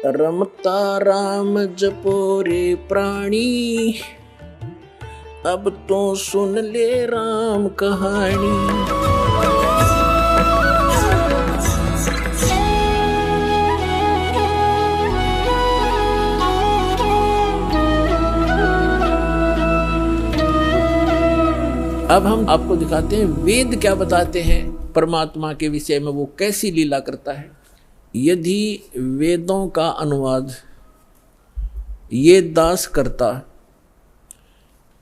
रमता राम जपो रे प्राणी, अब तो सुन ले राम कहानी। अब हम आपको दिखाते हैं वेद क्या बताते हैं परमात्मा के विषय में, वो कैसी लीला करता है। यदि वेदों का अनुवाद ये दास करता,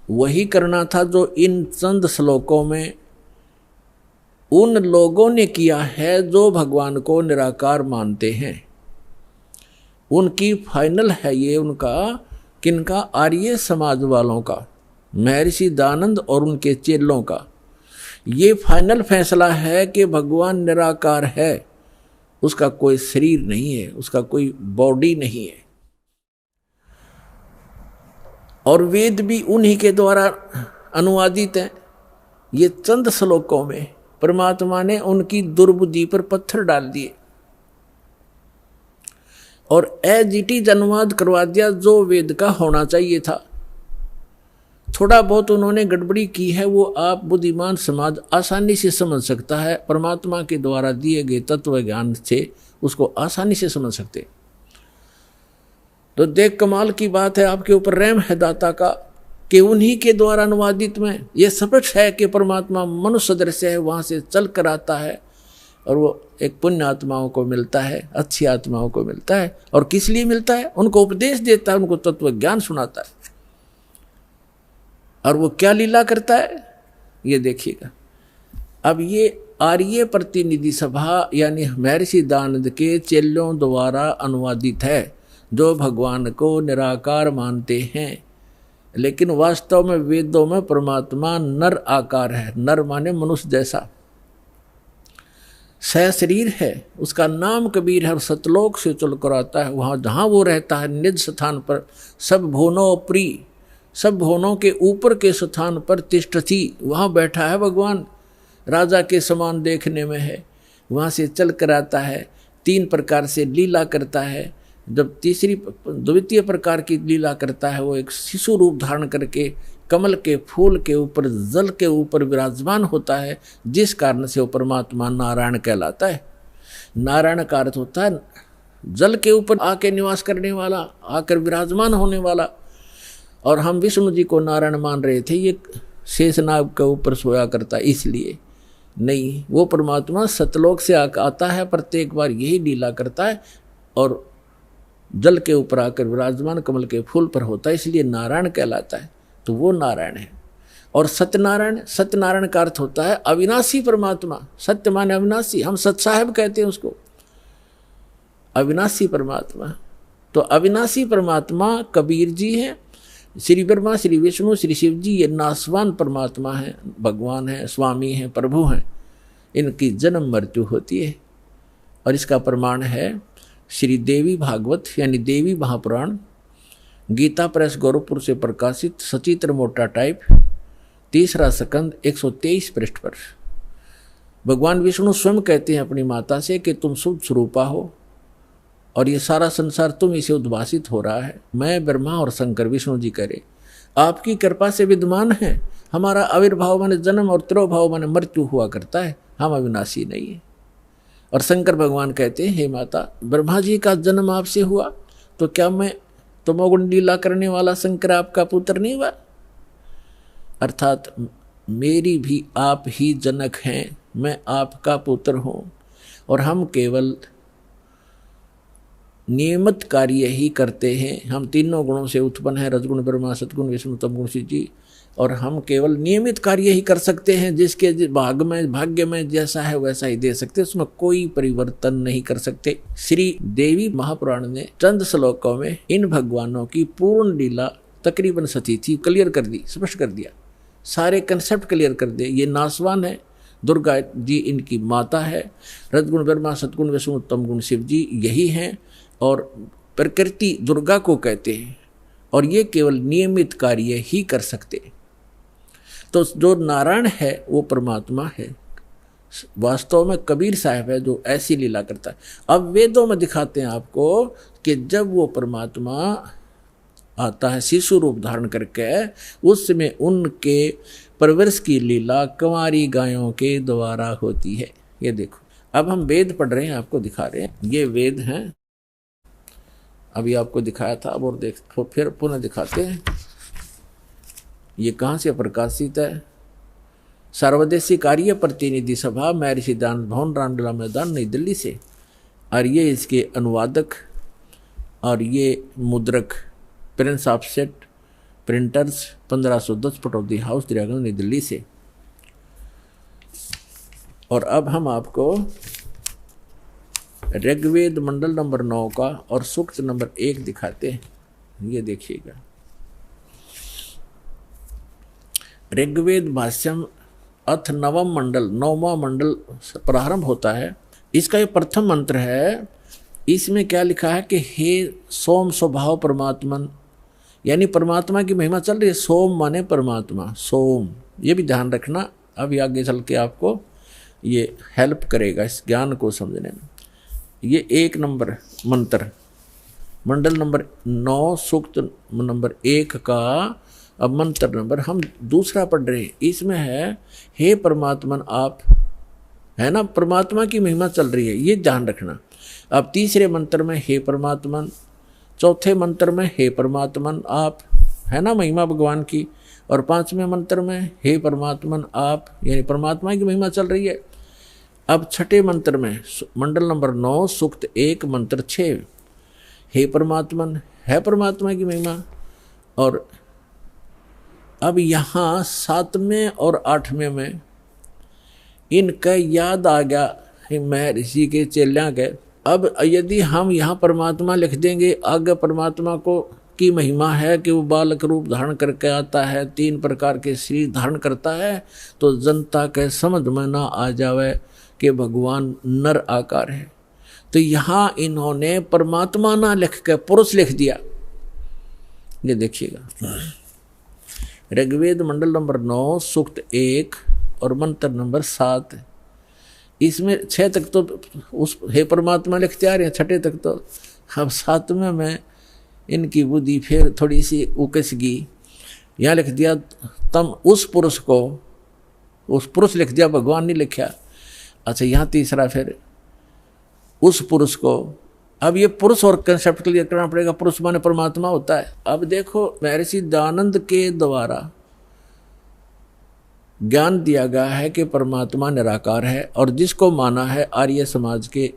वही करना था जो इन चंद श्लोकों में उन लोगों ने किया है जो भगवान को निराकार मानते हैं। उनकी फाइनल है ये, उनका किनका, आर्य समाज वालों का, महर्षि दयानंद और उनके चेलों का ये फाइनल फैसला है कि भगवान निराकार है, उसका कोई शरीर नहीं है, उसका कोई बॉडी नहीं है। और वेद भी उन्हीं के द्वारा अनुवादित हैं। ये चंद श्लोकों में परमात्मा ने उनकी दुर्बुद्धि पर पत्थर डाल दिए और एज इट इज अनुवाद करवा दिया जो वेद का होना चाहिए था। थोड़ा बहुत उन्होंने गड़बड़ी की है, वो आप बुद्धिमान समाज आसानी से समझ सकता है। परमात्मा के द्वारा दिए गए तत्व ज्ञान से उसको आसानी से समझ सकते। तो देख कमाल की बात है, आपके ऊपर रहम है दाता का कि उन्हीं के द्वारा अनुवादित में ये स्पष्ट है कि परमात्मा मनुष्य सदृश है, वहाँ से चल कर आता है और वो एक पुण्य आत्माओं को मिलता है, अच्छी आत्माओं को मिलता है। और किस लिए मिलता है? उनको उपदेश देता है, उनको तत्व ज्ञान सुनाता है। और वो क्या लीला करता है ये देखिएगा। अब ये आर्य प्रतिनिधि सभा यानी महर्षि दयानंद के चेलों द्वारा अनुवादित है, जो भगवान को निराकार मानते हैं। लेकिन वास्तव में वेदों में परमात्मा नर आकार है। नर माने मनुष्य जैसा, सशरीर है, उसका नाम कबीर है और सतलोक से चल कर आता है। वहाँ जहाँ वो रहता है निज स्थान पर, सब भुवनों प्रिय, सब भुवनों के ऊपर के स्थान पर तिष्ठति, वहाँ बैठा है भगवान, राजा के समान देखने में है। वहाँ से चल कर आता है, 3 प्रकार से लीला करता है। जब तीसरी द्वितीय प्रकार की लीला करता है, वो एक शिशु रूप धारण करके कमल के फूल के ऊपर, जल के ऊपर विराजमान होता है, जिस कारण से वो परमात्मा नारायण कहलाता है। नारायण का अर्थ होता है जल के ऊपर आके निवास करने वाला, आकर विराजमान होने वाला। और हम विष्णु जी को नारायण मान रहे थे, ये शेषनाग के ऊपर सोया करता, इसलिए नहीं, वो परमात्मा सतलोक से आता है, प्रत्येक बार यही लीला करता है और जल के ऊपर आकर विराजमान कमल के फूल पर होता है, इसलिए नारायण कहलाता है। तो वो नारायण है। और सत्यनारायण, सत्यनारायण का अर्थ होता है अविनाशी परमात्मा। सत्य माने अविनाशी, हम सत साहेब कहते हैं उसको, अविनाशी परमात्मा। तो अविनाशी परमात्मा कबीर जी हैं, श्री ब्रह्मा, श्री विष्णु, श्री शिव जी, ये नासवान परमात्मा हैं, भगवान हैं, स्वामी हैं, प्रभु हैं। इनकी जन्म मृत्यु होती है। और इसका प्रमाण है श्री देवी भागवत यानी देवी महापुराण, गीता प्रेस गोरखपुर से प्रकाशित, सचित्र मोटा टाइप, 3रा स्कंद 123 पृष्ठ पर। भगवान विष्णु स्वयं कहते हैं अपनी माता से कि तुम शुद्ध स्वरूपा हो और ये सारा संसार तुम इसे उद्भासित हो रहा है। मैं ब्रह्मा और शंकर, विष्णु जी करे, आपकी कृपा से विद्यमान है। हमारा आविर्भाव माने जन्म और तिरोभाव माने मृत्यु हुआ करता है, हम अविनाशी नहीं है। और शंकर भगवान कहते हैं, हे माता, ब्रह्मा जी का जन्म आपसे हुआ तो क्या मैं तमोगुण लीला करने वाला शंकर आपका पुत्र नहीं हुआ? अर्थात मेरी भी आप ही जनक हैं, मैं आपका पुत्र हूँ और हम केवल नियमित कार्य ही करते हैं। हम तीनों गुणों से उत्पन्न हैं, रजगुण ब्रह्मा, सतगुण विष्णु, तमगुण शिव जी, और हम केवल नियमित कार्य ही कर सकते हैं। जिसके भाग्य में जैसा है वैसा ही दे सकते, उसमें कोई परिवर्तन नहीं कर सकते। श्री देवी महापुराण ने चंद श्लोकों में इन भगवानों की पूर्ण लीला तकरीबन सती थी क्लियर कर दी, स्पष्ट कर दिया, सारे कंसेप्ट क्लियर कर दिए। ये नासवान है, दुर्गा जी इनकी माता है, रजगुण ब्रह्मा, सतगुण विष्णु, तमगुण शिव जी यही हैं और प्रकृति दुर्गा को कहते हैं, और ये केवल नियमित कार्य ही कर सकते। तो जो नारायण है वो परमात्मा है, वास्तव में कबीर साहब है जो ऐसी लीला करता है। अब वेदों में दिखाते हैं आपको कि जब वो परमात्मा आता है शिशु रूप धारण करके, उस समय उनके परवरिश की लीला कुंवारी गायों के द्वारा होती है। ये देखो, अब हम वेद पढ़ रहे हैं, आपको दिखा रहे हैं, ये वेद हैं। अभी आपको दिखाया था, अब और देखो फिर पुनः दिखाते हैं। ये कहाँ से प्रकाशित है? सर्वदेशी कार्य प्रतिनिधि सभा, महर्षि दानंद भवन, रामलीला मैदान, नई दिल्ली से। और ये इसके अनुवादक और ये मुद्रक Prince offset printers 1510 Pataudi house, Daryaganj, नई दिल्ली से। और अब हम आपको ऋग्वेद मंडल नंबर 9 का और सूक्त नंबर 1 दिखाते हैं। ये देखिएगा, ऋग्वेद भाष्यम अथ नवम मंडल, 9वां मंडल प्रारंभ होता है। इसका ये प्रथम मंत्र है। इसमें क्या लिखा है कि हे सोम स्वभाव परमात्मन, यानी परमात्मा की महिमा चल रही है। सोम माने परमात्मा, सोम, ये भी ध्यान रखना, अभी आगे चल के आपको ये हेल्प करेगा इस ज्ञान को समझने में। ये 1 नंबर मंत्र, मंडल नंबर 9 सूक्त नंबर 1 का अब मंत्र नंबर हम दूसरा पढ़ रहे हैं। इसमें है हे परमात्मन आप, है ना, परमात्मा की महिमा चल रही है, ये ध्यान रखना। अब तीसरे मंत्र में हे परमात्मन, चौथे मंत्र में हे परमात्मन आप, है ना, महिमा भगवान की। और 5वें मंत्र में हे परमात्मन आप, यानी परमात्मा की महिमा चल रही है। अब छठे मंत्र में मंडल नंबर 9 सूक्त 1 मंत्र 6, हे परमात्मन, है परमात्मा की महिमा। और अब यहाँ 7वें और 8वें में इनका याद आ गया महर्षि के चेल्यां के। अब यदि हम यहाँ परमात्मा लिख देंगे, आगे परमात्मा को की महिमा है कि वो बालक रूप धारण करके आता है, 3 प्रकार के शरीर धारण करता है, तो जनता के समझ में ना आ जावे कि भगवान नर आकार है। तो यहाँ इन्होंने परमात्मा ना लिख के पुरुष लिख दिया। ये देखिएगा, ऋग्वेद मंडल नंबर 9 सूक्त 1 और मंत्र नंबर 7। इसमें 6 तक तो उस हे परमात्मा लिखते आ रहे हैं, 6ठे तक तो। अब 7वें में इनकी बुद्धि फिर थोड़ी सी उकस गई, यहाँ लिख दिया तम उस पुरुष को, उस पुरुष लिख दिया, भगवान नहीं लिखा। अच्छा, यहाँ तीसरा फिर उस पुरुष को। अब ये पुरुष और कंसेप्ट क्लियर करना पड़ेगा, पुरुष माने परमात्मा होता है। अब देखो, महर्षि दानंद के द्वारा ज्ञान दिया गया है कि परमात्मा निराकार है, और जिसको माना है आर्य समाज के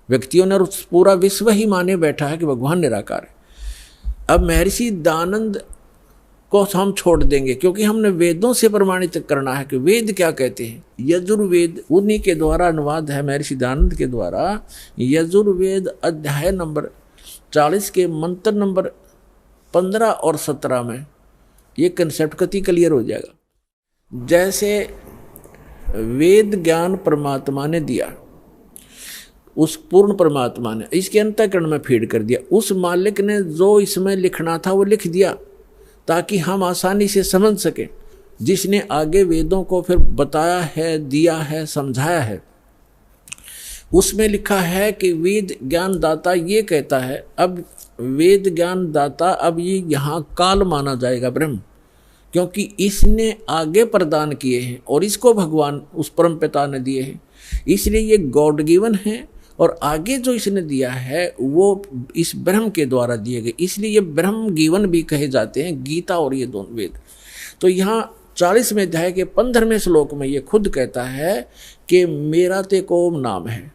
व्यक्तियों ने, और पूरा विश्व ही माने बैठा है कि भगवान निराकार है। अब महर्षि दानंद को हम छोड़ देंगे, क्योंकि हमने वेदों से प्रमाणित करना है कि वेद क्या कहते हैं। यजुर्वेद उन्हीं के द्वारा अनुवाद है, महर्षि दानंद के द्वारा। यजुर्वेद अध्याय नंबर 40 के मंत्र नंबर 15 और 17 में ये कंसेप्ट कति क्लियर हो जाएगा। जैसे वेद ज्ञान परमात्मा ने दिया, उस पूर्ण परमात्मा ने इसके अंतःकरण में फीड कर दिया। उस मालिक ने जो इसमें लिखना था वो लिख दिया, ताकि हम आसानी से समझ सकें। जिसने आगे वेदों को फिर बताया है, दिया है, समझाया है, उसमें लिखा है कि वेद ज्ञान दाता ये कहता है। अब वेद ज्ञान दाता, अब ये यहाँ काल माना जाएगा ब्रह्म, क्योंकि इसने आगे प्रदान किए हैं और इसको भगवान उस परम पिता ने दिए हैं, इसलिए ये गॉड गिवन है। और आगे जो इसने दिया है वो इस ब्रह्म के द्वारा दिए गए, इसलिए ये ब्रह्म गिवन भी कहे जाते हैं, गीता और ये दोनों वेद। तो यहाँ 40वें अध्याय के 15वें श्लोक में ये खुद कहता है कि मेरा ते कोम नाम है,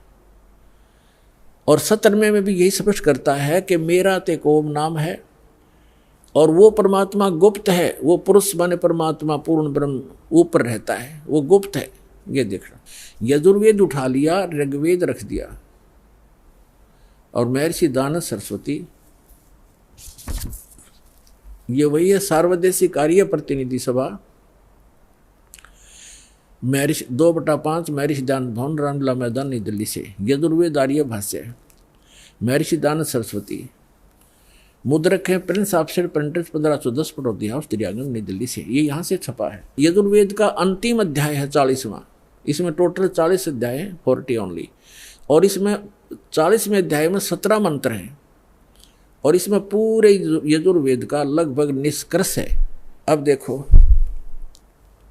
और 17वें में भी यही स्पष्ट करता है कि मेरा ते कोम नाम है। और वो परमात्मा गुप्त है, वो पुरुष माने परमात्मा पूर्ण ब्रह्म ऊपर रहता है, वो गुप्त है। ये देखना, यजुर्वेद उठा लिया, ऋग्वेद रख दिया, और महर्षि दानंद सरस्वती ये वही है। सार्वदेशी कार्य प्रतिनिधि सभा, महर्षि 2/5 महर्षि दानंद भवन, रामलीला मैदान, नई दिल्ली से। यजुर्वेद आर्य भाष्य, महर्षि दानंद सरस्वती, मुद्रक है Prince offset printers 1510 Pataudi house, Daryaganj, नई दिल्ली से। ये यहाँ से छपा है। यजुर्वेद का अंतिम अध्याय है 40वां, इसमें टोटल 40 अध्याय हैं, 40 ओनली। और इसमें 40वें अध्याय में 17 मंत्र हैं और इसमें पूरे यजुर्वेद का लगभग निष्कर्ष है। अब देखो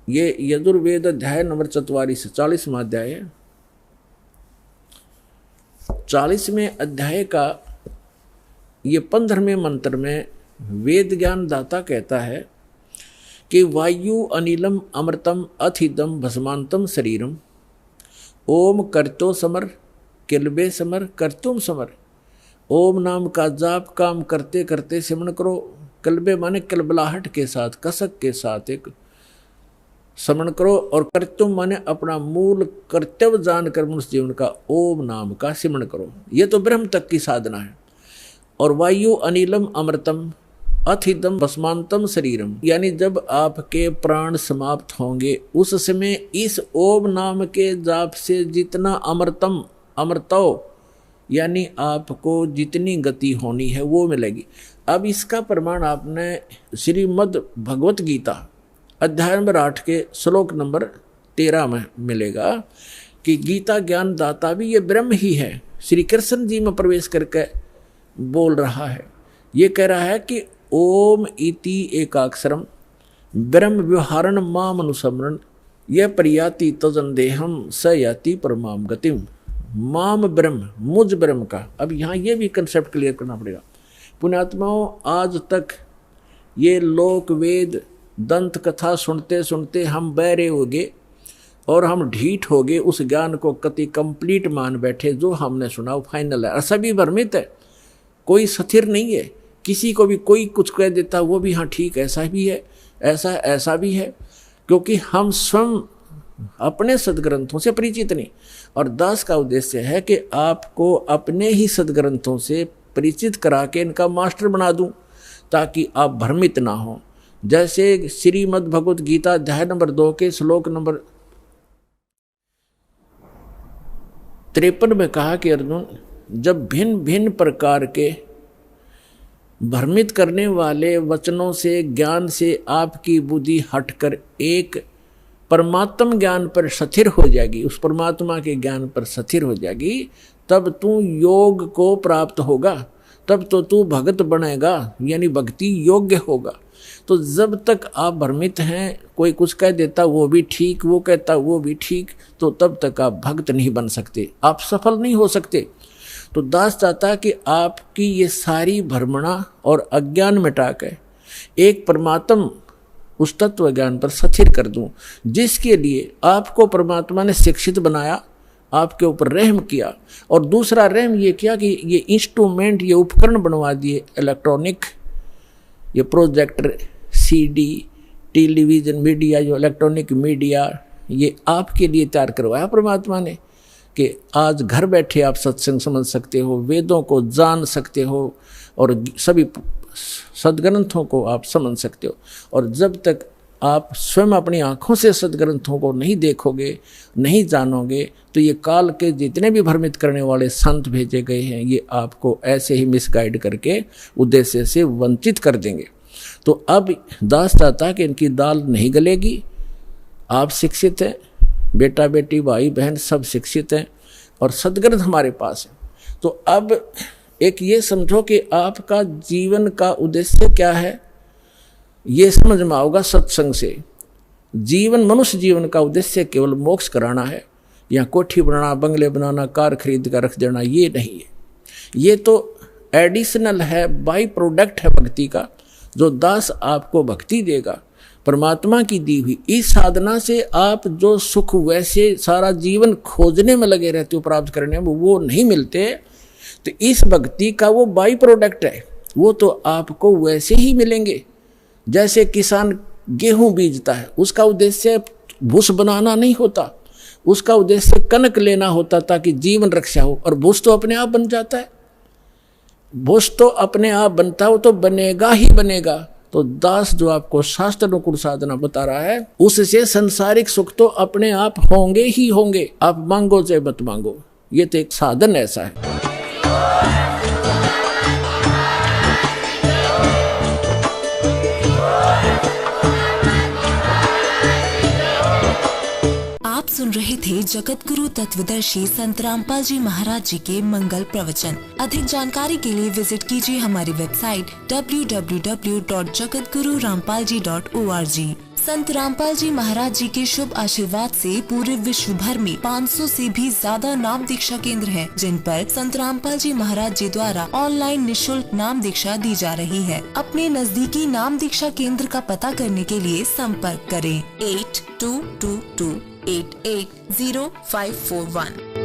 ये यजुर्वेद अध्याय नंबर 44 40वां अध्याय है। 40वें अध्याय का ये 15वें मंत्र में वेद ज्ञान दाता कहता है कि वायु अनिलम अमृतम अथिदम भस्मांतम शरीरम ओम करतो समर किलबे समर करतुम समर। ओम नाम का जाप काम करते करते सिमरण करो। कलबे माने कलबलाहट के साथ, कसक के साथ एक स्मरण करो। और कर्तुम माने अपना मूल कर्तव्य जानकर मनुष्य जीवन का ओम नाम का सिमरण करो। ये तो ब्रह्म तक की साधना है। और वायु अनिलम अमृतम अथिदम भस्मांतम शरीरम, यानी जब आपके प्राण समाप्त होंगे उस समय इस ओम नाम के जाप से जितना अमृतम अमृतो यानी आपको जितनी गति होनी है वो मिलेगी। अब इसका प्रमाण आपने श्रीमद् भगवत गीता अध्याय नंबर 8 के श्लोक नंबर 13 में मिलेगा कि गीता ज्ञान दाता भी ये ब्रह्म ही है। श्री कृष्ण जी में प्रवेश करके बोल रहा है। ये कह रहा है कि ओम इति एकाक्षरम ब्रह्म व्यवहारण माम अनुसमरण यह प्रयाति तजन देहम स याति परमाम गतिम। माम ब्रह्म, मुझ ब्रह्म का। अब यहाँ ये भी कंसेप्ट क्लियर करना पड़ेगा। पुण्यात्माओं, आज तक ये लोक वेद दंत कथा सुनते सुनते हम बहरे हो गए और हम ढीठ हो गए। उस ज्ञान को कति कंप्लीट मान बैठे। जो हमने सुना वो फाइनल है और सभी भ्रमित है, कोई स्थिर नहीं है। किसी को भी कोई कुछ कह देता वो भी हाँ ठीक ऐसा भी है, ऐसा भी है, क्योंकि हम स्वयं अपने सदग्रंथों से परिचित नहीं। और दास का उद्देश्य है कि आपको अपने ही सदग्रंथों से परिचित करा के इनका मास्टर बना दूं ताकि आप भ्रमित ना हो। जैसे श्रीमद् भगवत गीता अध्याय नंबर 2 के श्लोक नंबर 53 में कहा कि अर्जुन, जब भिन्न भिन्न प्रकार के भ्रमित करने वाले वचनों से ज्ञान से आपकी बुद्धि हटकर एक परमात्म ज्ञान पर स्थिर हो जाएगी, उस परमात्मा के ज्ञान पर स्थिर हो जाएगी, तब तू योग को प्राप्त होगा, तब तो तू भगत बनेगा, यानी भक्ति योग्य होगा। तो जब तक आप भ्रमित हैं, कोई कुछ कह देता वो भी ठीक, वो कहता वो भी ठीक, तो तब तक आप भक्त नहीं बन सकते, आप सफल नहीं हो सकते। तो दास चाहता है कि आपकी ये सारी भ्रमणा और अज्ञान मिटा कर एक परमात्म उस तत्व ज्ञान पर स्थिर कर दूं, जिसके लिए आपको परमात्मा ने शिक्षित बनाया, आपके ऊपर रहम किया। और दूसरा रहम ये किया कि ये इंस्ट्रूमेंट, ये उपकरण बनवा दिए इलेक्ट्रॉनिक, ये प्रोजेक्टर, सीडी, टेलीविज़न मीडिया, जो इलेक्ट्रॉनिक मीडिया, ये आपके लिए तैयार करवाया परमात्मा ने कि आज घर बैठे आप सत्संग समझ सकते हो, वेदों को जान सकते हो और सभी सदग्रंथों को आप समझ सकते हो। और जब तक आप स्वयं अपनी आँखों से सदग्रंथों को नहीं देखोगे, नहीं जानोगे, तो ये काल के जितने भी भ्रमित करने वाले संत भेजे गए हैं, ये आपको ऐसे ही मिसगाइड करके उद्देश्य से वंचित कर देंगे। तो अब दास चाहता कि इनकी दाल नहीं गलेगी। आप शिक्षित हैं, बेटा बेटी भाई बहन सब शिक्षित हैं और सदग्रंथ हमारे पास है। तो अब एक ये समझो कि आपका जीवन का उद्देश्य क्या है, ये समझ में आओगा सत्संग से। जीवन, मनुष्य जीवन का उद्देश्य केवल मोक्ष कराना है, या कोठी बनाना, बंगले बनाना, कार खरीद कर रख देना, ये नहीं है। ये तो एडिशनल है, बाई प्रोडक्ट है भक्ति का, जो दास आपको भक्ति देगा परमात्मा की दी हुई। इस साधना से आप जो सुख वैसे सारा जीवन खोजने में लगे रहते हो, प्राप्त करने में, वो नहीं मिलते। तो इस भक्ति का वो बाई प्रोडक्ट है, वो तो आपको वैसे ही मिलेंगे। जैसे किसान गेहूं बीजता है, उसका उद्देश्य भूस बनाना नहीं होता, उसका उद्देश्य कनक लेना होता ताकि जीवन रक्षा हो, और भूस तो अपने आप बन जाता है। भूस तो अपने आप बनता हो तो बनेगा ही बनेगा। तो दास जो आपको शास्त्र अनुकूल साधना बता रहा है, उससे संसारिक सुख तो अपने आप होंगे ही होंगे, आप मांगो चाहे मत मांगो। ये तो एक साधन ऐसा है। आप सुन रहे थे जगत गुरु तत्वदर्शी संत रामपाल जी महाराज जी के मंगल प्रवचन। अधिक जानकारी के लिए विजिट कीजिए हमारी वेबसाइट www.jagatgururampalji.org। संत रामपाल जी महाराज जी के शुभ आशीर्वाद से पूरे विश्व भर में 500 से भी ज्यादा नाम दीक्षा केंद्र हैं, जिन पर संत रामपाल जी महाराज जी द्वारा ऑनलाइन निशुल्क नाम दीक्षा दी जा रही है। अपने नजदीकी नाम दीक्षा केंद्र का पता करने के लिए संपर्क करें 8222880541।